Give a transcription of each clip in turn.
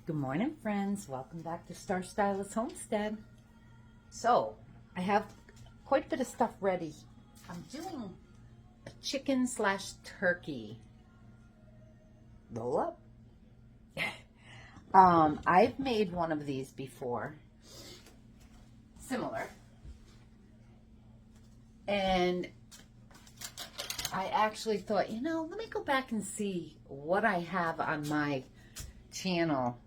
Good morning, friends. Welcome back to Star Stylist Homestead. So, I have quite a bit of stuff ready. I'm doing a chicken / turkey roll up. I've made one of these before, similar, and I actually thought, let me go back and see what I have on my channel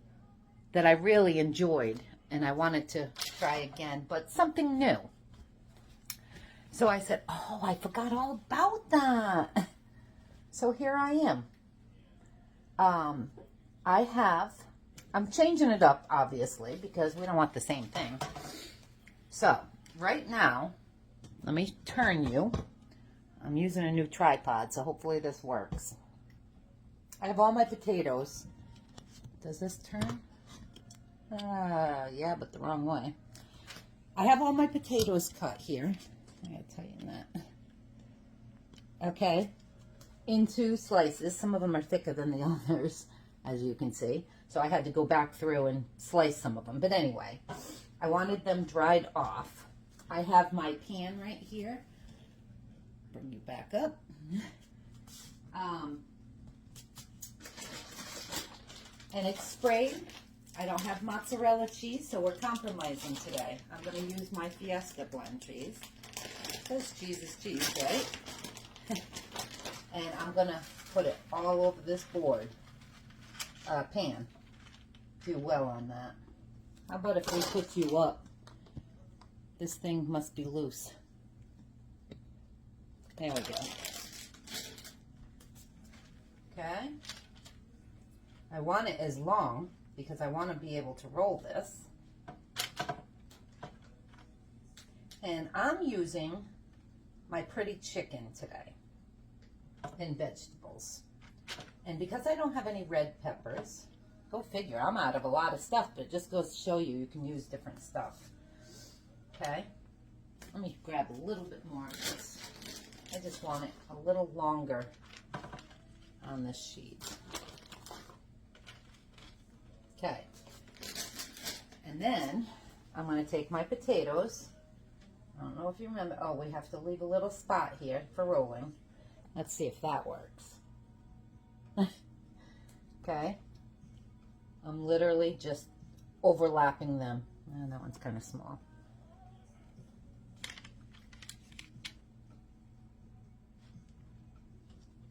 that I really enjoyed and I wanted to try again, but something new. So I said, oh, I forgot all about that. So here I am. I'm changing it up, obviously, because we don't want the same thing. So right now, let me turn you. I'm using a new tripod, so hopefully this works. I have all my potatoes. Does this turn? Yeah, but the wrong way. I have all my potatoes cut here. I gotta tighten that. Okay. Into slices. Some of them are thicker than the others, as you can see. So I had to go back through and slice some of them. But anyway, I wanted them dried off. I have my pan right here. Bring you back up. And it's sprayed. I don't have mozzarella cheese, so we're compromising today. I'm going to use my Fiesta blend cheese. Because cheese is cheese, right? And I'm going to put it all over this board, pan. Do well on that. How about if we put you up? This thing must be loose. There we go. Okay. I want it as long because I want to be able to roll this. And I'm using my pretty chicken today and vegetables. And because I don't have any red peppers, go figure, I'm out of a lot of stuff, but it just goes to show you can use different stuff. Okay, let me grab a little bit more of this. I just want it a little longer on this sheet. Okay, and then I'm going to take my potatoes. I don't know if you remember. Oh, we have to leave a little spot here for rolling. Let's see if that works. Okay, I'm literally just overlapping them. And that one's kind of small.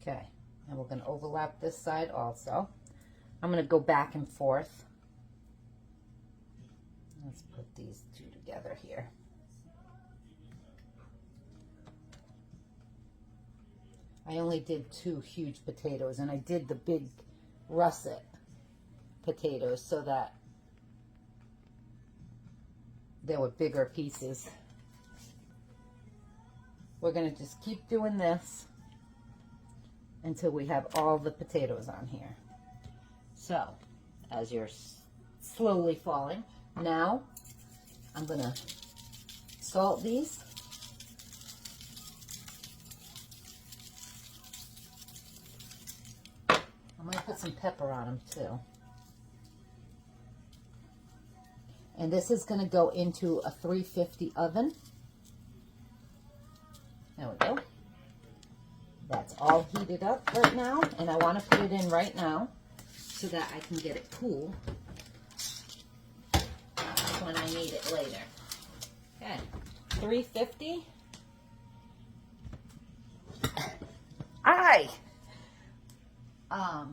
Okay, and we're going to overlap this side also. I'm going to go back and forth. Let's put these two together here. I only did 2 huge potatoes, and I did the big russet potatoes so that there were bigger pieces. We're going to just keep doing this until we have all the potatoes on here. So, as you're slowly falling, now I'm going to salt these. I'm going to put some pepper on them too. And this is going to go into a 350 oven. There we go. That's all heated up right now, and I want to put it in right now so that I can get it cool when I need it later. Okay, 350. Timer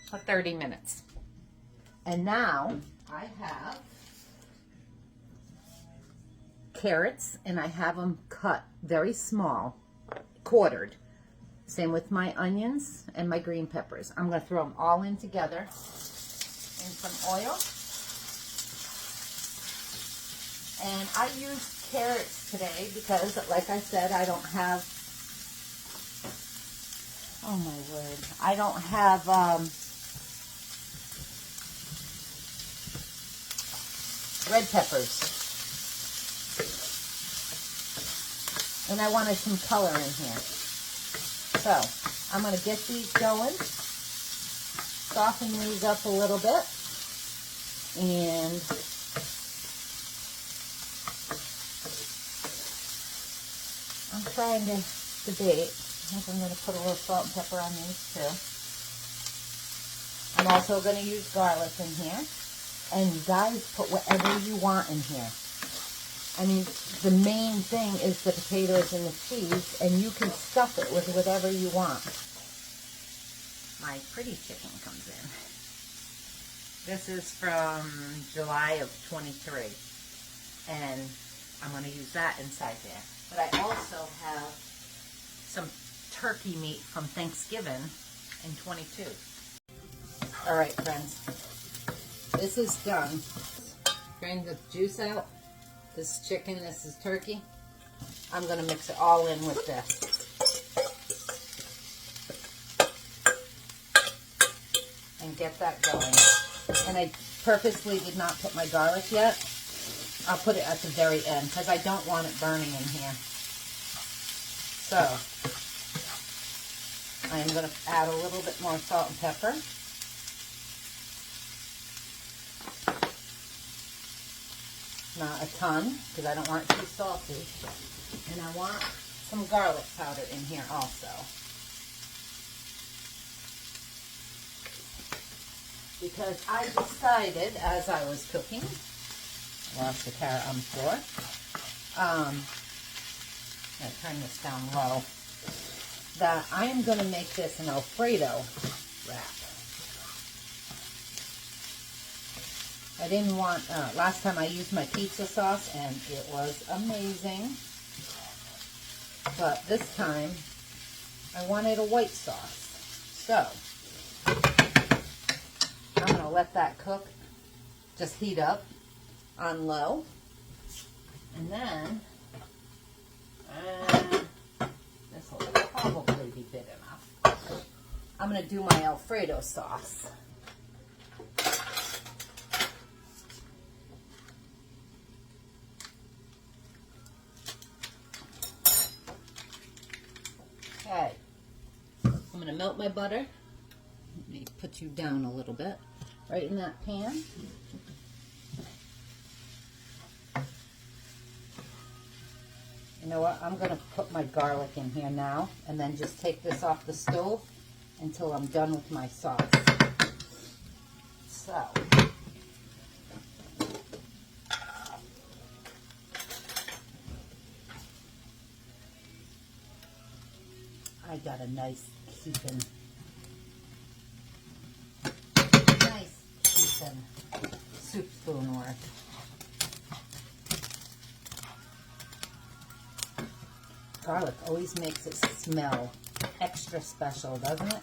for 30 minutes. And now I have carrots, and I have them cut very small, quartered. Same with my onions and my green peppers. I'm going to throw them all in together in some oil. And I used carrots today because, like I said, I don't have, oh my word, I don't have red peppers. And I wanted some color in here. So I'm going to get these going. soften these up a little bit. And I'm trying to debate. I think I'm going to put a little salt and pepper on these too. I'm also going to use garlic in here. And you guys put whatever you want in here. I mean, the main thing is the potatoes and the cheese, and you can stuff it with whatever you want. My pretty chicken comes in. This is from July of 23, and I'm going to use that inside there. But I also have some turkey meat from Thanksgiving in 22. All right, friends, this is done. Drain the juice out. This is chicken, this is turkey. I'm going to mix it all in with this. And get that going. And I purposely did not put my garlic yet. I'll put it at the very end because I don't want it burning in here. So, I am going to add a little bit more salt and pepper. Not a ton, because I don't want it too salty. And I want some garlic powder in here also. Because I decided, as I was cooking, I lost the carrot on the floor, I'm going to turn this down low, that I am going to make this an Alfredo wrap. I didn't want, last time I used my pizza sauce and it was amazing. But this time, I wanted a white sauce. So, I'm going to let that cook, just heat up on low. And then, this will probably be big enough. I'm going to do my Alfredo sauce. Okay, I'm going to melt my butter. Let me put you down a little bit, right in that pan. You know what, I'm going to put my garlic in here now, and then just take this off the stove until I'm done with my sauce. So, I got a nice heaping soup spoon worth. Garlic always makes it smell extra special, doesn't it?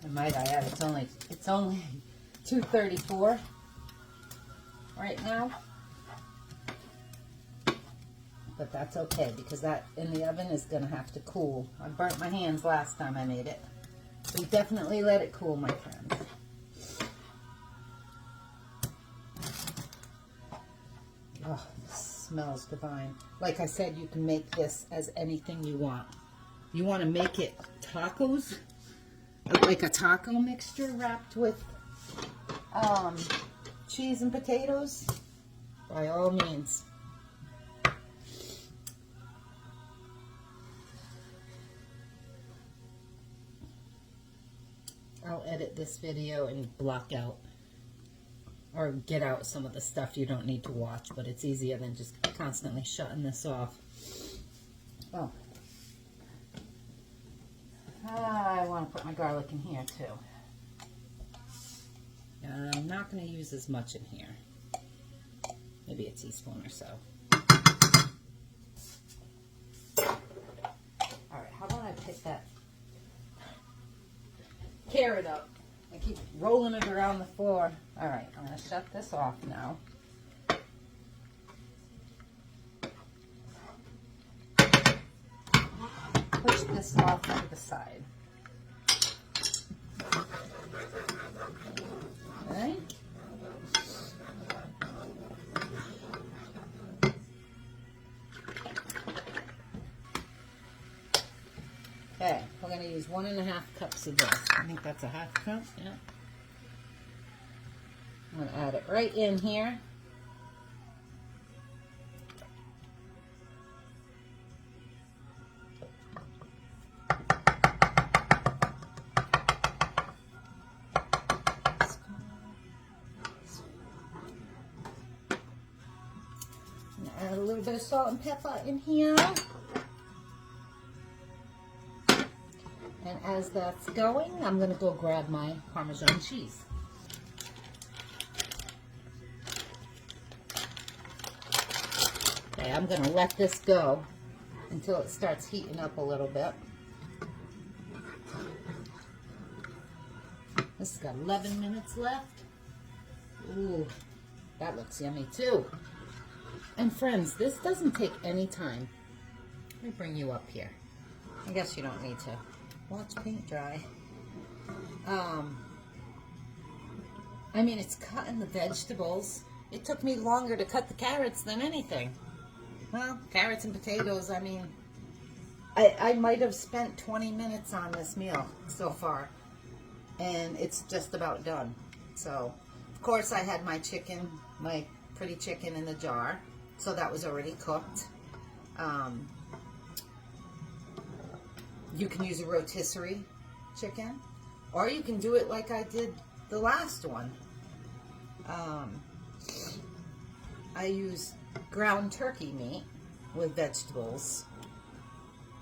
And might I add, it's only $2.34 right now. But that's okay, because that in the oven is going to have to cool. I burnt my hands last time I made it. So definitely let it cool, my friends. Oh, this smells divine. Like I said, you can make this as anything you want. You want to make it tacos, like a taco mixture wrapped with cheese and potatoes, by all means. I'll edit this video and block out or get out some of the stuff you don't need to watch, but it's easier than just constantly shutting this off. Oh, I want to put my garlic in here too. I'm not going to use as much in here. Maybe a teaspoon or so. Alright, how about I pick that carrot up? I keep rolling it around the floor. Alright, I'm going to shut this off now. Push this off to the side. Okay. Okay, we're going to to use 1.5 cups of this. I think that's a half cup. Yeah. I'm going to add it right in here. Add a little bit of salt and pepper in here. And as that's going, I'm going to go grab my Parmesan cheese. Okay, I'm going to let this go until it starts heating up a little bit. This has got 11 minutes left. Ooh, that looks yummy too. And friends, this doesn't take any time. Let me bring you up here. I guess you don't need to watch paint dry. I mean, it's cutting the vegetables. It took me longer to cut the carrots than anything. Well, carrots and potatoes, I mean, I might have spent 20 minutes on this meal so far. And it's just about done. So, of course, I had my chicken, my pretty chicken in the jar. So that was already cooked. You can use a rotisserie chicken, or you can do it like I did the last one. I use ground turkey meat with vegetables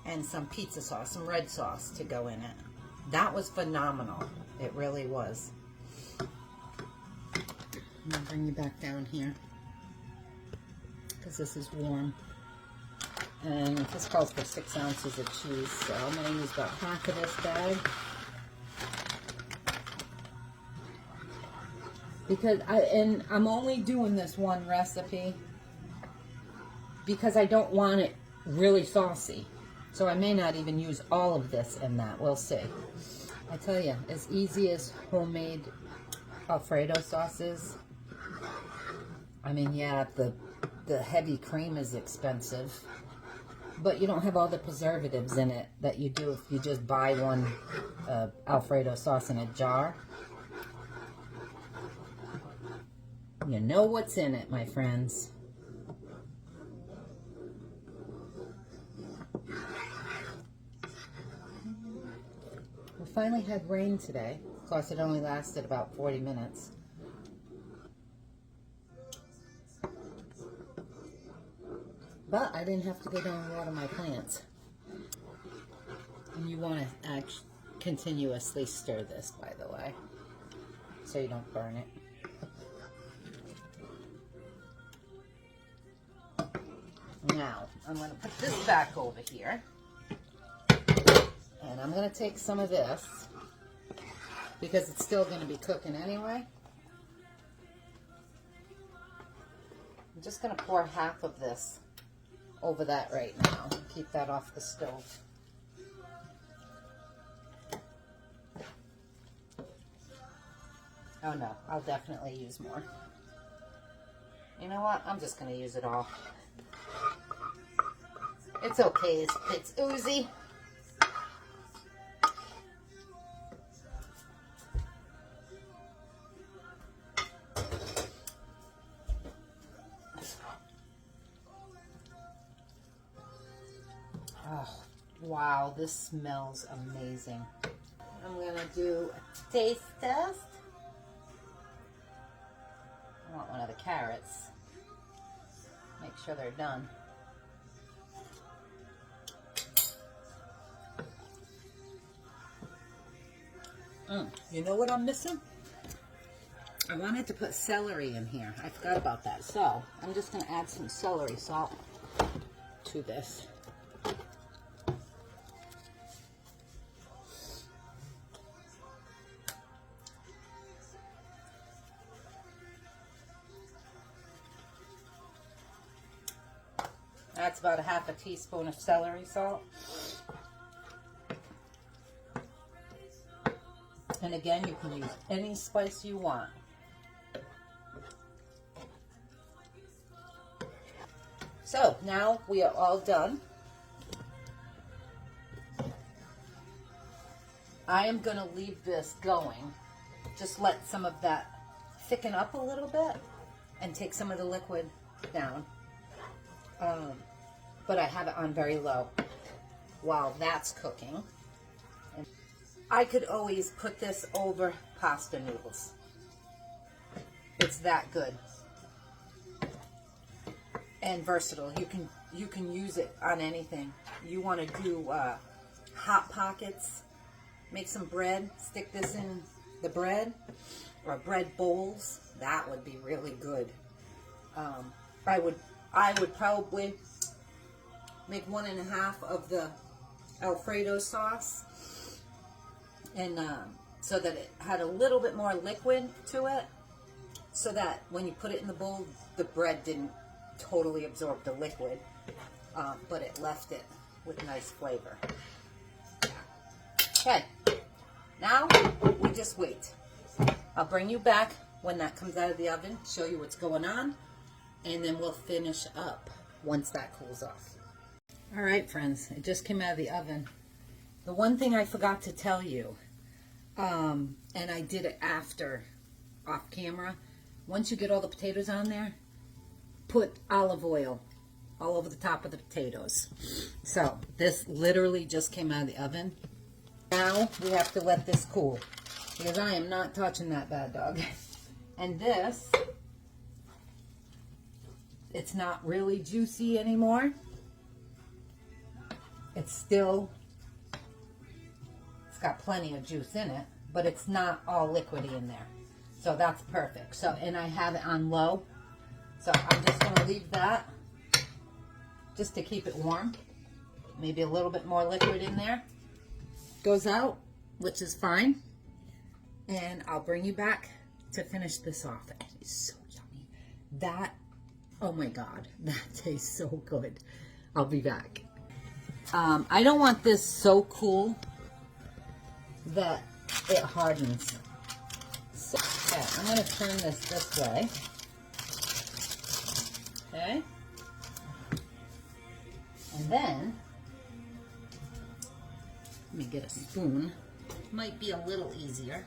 and some pizza sauce, some red sauce to go in it. That was phenomenal. It really was. I'm gonna bring you back down here because this is warm. And this calls for 6 ounces of cheese, so I'm going to use about half of this bag. Because I'm only doing this one recipe because I don't want it really saucy. So I may not even use all of this in that. We'll see. I tell you, as easy as homemade Alfredo sauce is, I mean, yeah, the heavy cream is expensive, but you don't have all the preservatives in it that you do if you just buy one Alfredo sauce in a jar. You know what's in it, my friends. We finally had rain today. Of course, it only lasted about 40 minutes. But I didn't have to go down and water my plants. And you want to continuously stir this, by the way, so you don't burn it. Now, I'm going to put this back over here. And I'm going to take some of this, because it's still going to be cooking anyway. I'm just going to pour half of this over that right now. Keep that off the stove. Oh no, I'll definitely use more. You know what? I'm just going to use it all. It's okay. It's oozy. Oh, wow, this smells amazing. I'm going to do a taste test. I want one of the carrots. Make sure they're done. You know what I'm missing? I wanted to put celery in here. I forgot about that. So, I'm just going to add some celery salt to this. That's about a half a teaspoon of celery salt. And again, you can use any spice you want. So now we are all done. I am going to leave this going. Just let some of that thicken up a little bit and take some of the liquid down. But I have it on very low while that's cooking. And I could always put this over pasta noodles. It's that good and versatile. You can use it on anything. You want to do hot pockets, make some bread, stick this in the bread or bread bowls. That would be really good. I would probably make 1.5 of the Alfredo sauce, and so that it had a little bit more liquid to it, so that when you put it in the bowl, the bread didn't totally absorb the liquid, but it left it with nice flavor. Okay, now we just wait. I'll bring you back when that comes out of the oven, show you what's going on, and then we'll finish up once that cools off. All right, friends, it just came out of the oven. The one thing I forgot to tell you, and I did it after, off camera, once you get all the potatoes on there, put olive oil all over the top of the potatoes. So this literally just came out of the oven. Now we have to let this cool, because I am not touching that bad dog. And this, it's not really juicy anymore. It's got plenty of juice in it, but it's not all liquidy in there. So that's perfect. So, and I have it on low. So I'm just going to leave that just to keep it warm. Maybe a little bit more liquid in there. Goes out, which is fine. And I'll bring you back to finish this off. It is so yummy. That, oh my God, that tastes so good. I'll be back. I don't want this so cool that it hardens. So, okay, I'm going to turn this way. Okay. And then, let me get a spoon. Might be a little easier.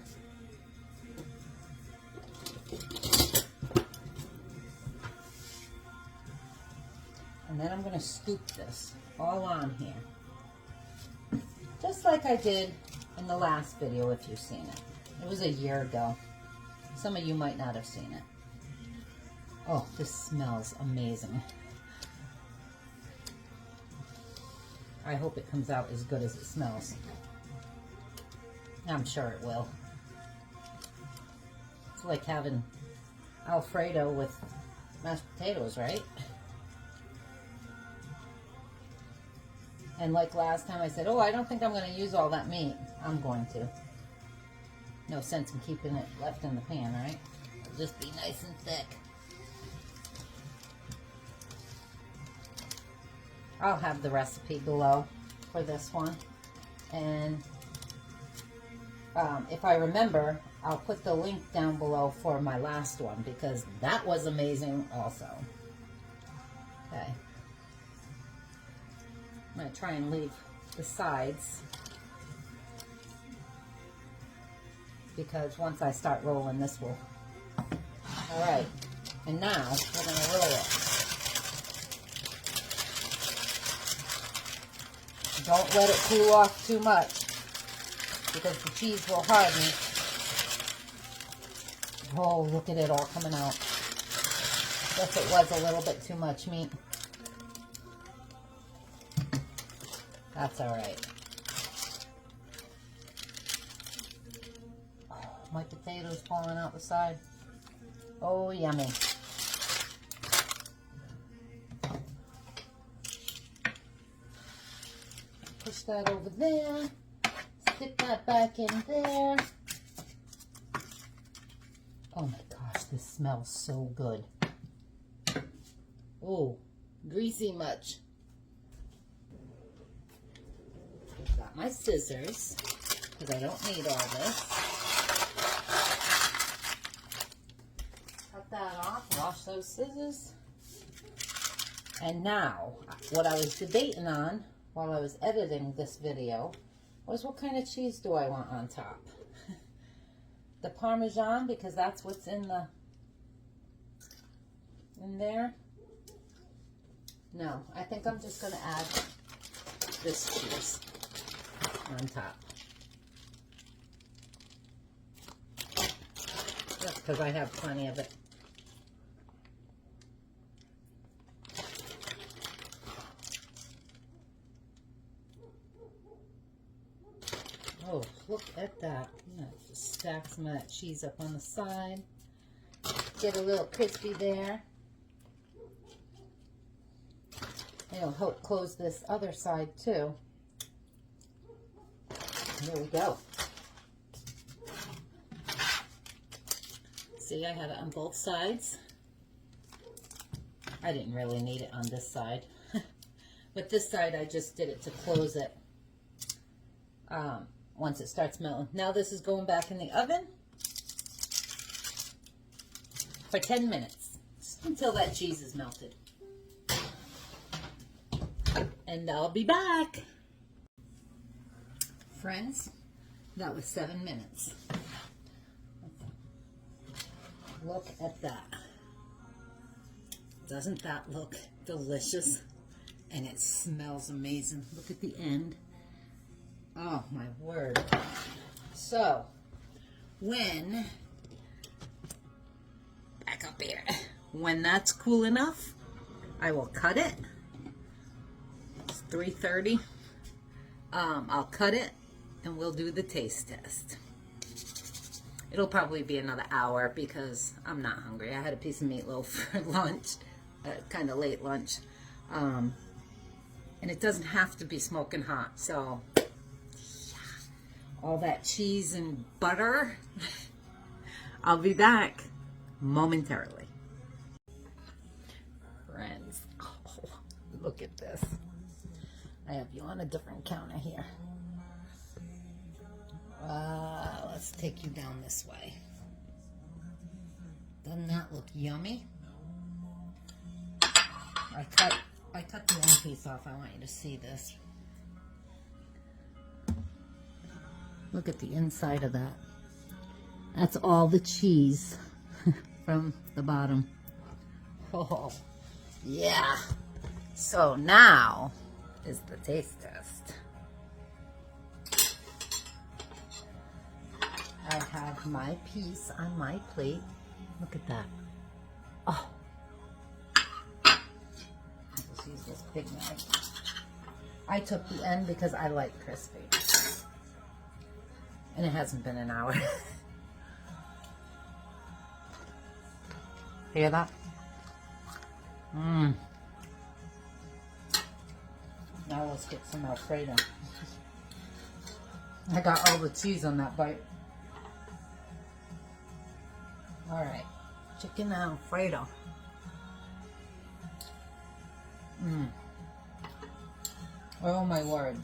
And then I'm going to scoop this all on here. Just like I did in the last video, if you've seen it. It was a year ago. Some of you might not have seen it. Oh, this smells amazing. I hope it comes out as good as it smells. I'm sure it will. It's like having Alfredo with mashed potatoes, right? And like last time I said, oh, I don't think I'm going to use all that meat. I'm going to. No sense in keeping it left in the pan, right? It'll just be nice and thick. I'll have the recipe below for this one. And if I remember, I'll put the link down below for my last one, because that was amazing also. Okay. I'm going to try and leave the sides, because once I start rolling, this will. All right, and now we're going to roll it. Don't let it cool off too much, because the cheese will harden. Oh, look at it all coming out. Guess it was a little bit too much meat. That's all right. Oh, my potatoes falling out the side. Oh, yummy. Push that over there. Stick that back in there. Oh my gosh, this smells so good. Oh, greasy much. Got my scissors, because I don't need all this. Cut that off, wash those scissors. And now, what I was debating on while I was editing this video What kind of cheese do I want on top? The Parmesan, because that's what's in there. No, I think I'm just going to add this cheese on top. Just because I have plenty of it. Oh, look at that. Yeah, just stack some of that cheese up on the side. Get a little crispy there. It'll help close this other side too. Here we go. See, I have it on both sides. I didn't really need it on this side. But this side, I just did it to close it once it starts melting. Now this is going back in the oven for 10 minutes until that cheese is melted. And I'll be back. Friends, that was 7 minutes. Look at that. Doesn't that look delicious? And it smells amazing. Look at the end. Oh my word. So, back up here. When that's cool enough, I will cut it. 3:30. I'll cut it and we'll do the taste test. It'll probably be another hour because I'm not hungry. I had a piece of meatloaf for lunch, kind of late lunch. And it doesn't have to be smoking hot. So all that cheese and butter. I'll be back momentarily. Friends, oh, look at this. I have you on a different counter here. Let's take you down this way. Doesn't that look yummy? I cut the end piece off. I want you to see this. Look at the inside of that. That's all the cheese from the bottom. Oh, yeah. So now is the taste test. I have my piece on my plate. Look at that. Oh. I'll just use this big knife. I took the end because I like crispy. And it hasn't been an hour. Hear that? Mmm. Now let's get some Alfredo. I got all the cheese on that bite. Alright, chicken Alfredo. Mmm. Oh my word.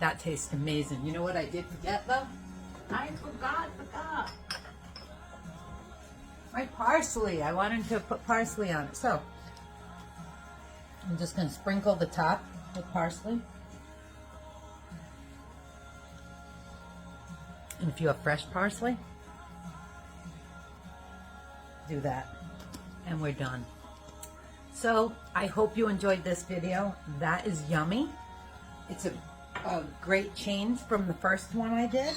That tastes amazing. You know what I did forget though? I forgot. My parsley. I wanted to put parsley on it. So, I'm just going to sprinkle the top with parsley. And if you have fresh parsley, do that. And we're done. So, I hope you enjoyed this video. That is yummy. It's a great change from the first one I did.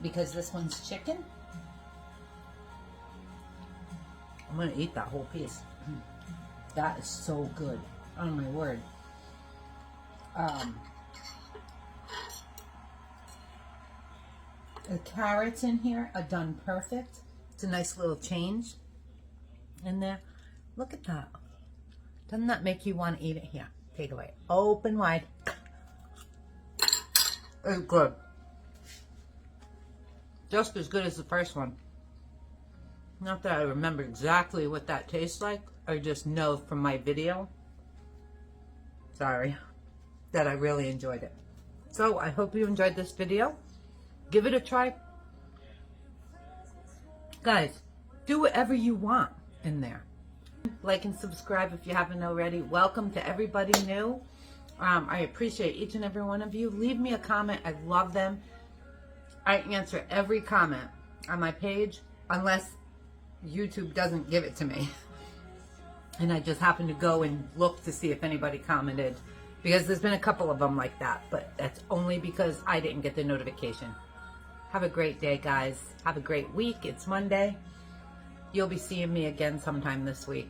Because this one's chicken. I'm going to eat that whole piece. That is so good. Oh my word. The carrots in here are done perfect. It's a nice little change in there. Look at that. Doesn't that make you want to eat it? Here, take it away. Open wide. It's good. Just as good as the first one. Not that I remember exactly what that tastes like. I just know from my video, sorry, that I really enjoyed it. So I hope you enjoyed this video. Give it a try. Guys, do whatever you want in there. Like and subscribe if you haven't already. Welcome to everybody new. I appreciate each and every one of you. Leave me a comment. I love them. I answer every comment on my page unless YouTube doesn't give it to me. And I just happen to go and look to see if anybody commented, because there's been a couple of them like that, but that's only because I didn't get the notification. Have a great day, guys. Have a great week. It's Monday. You'll be seeing me again sometime this week.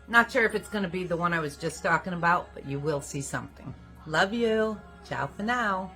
Not sure if it's going to be the one I was just talking about, but you will see something. Love you. Ciao for now.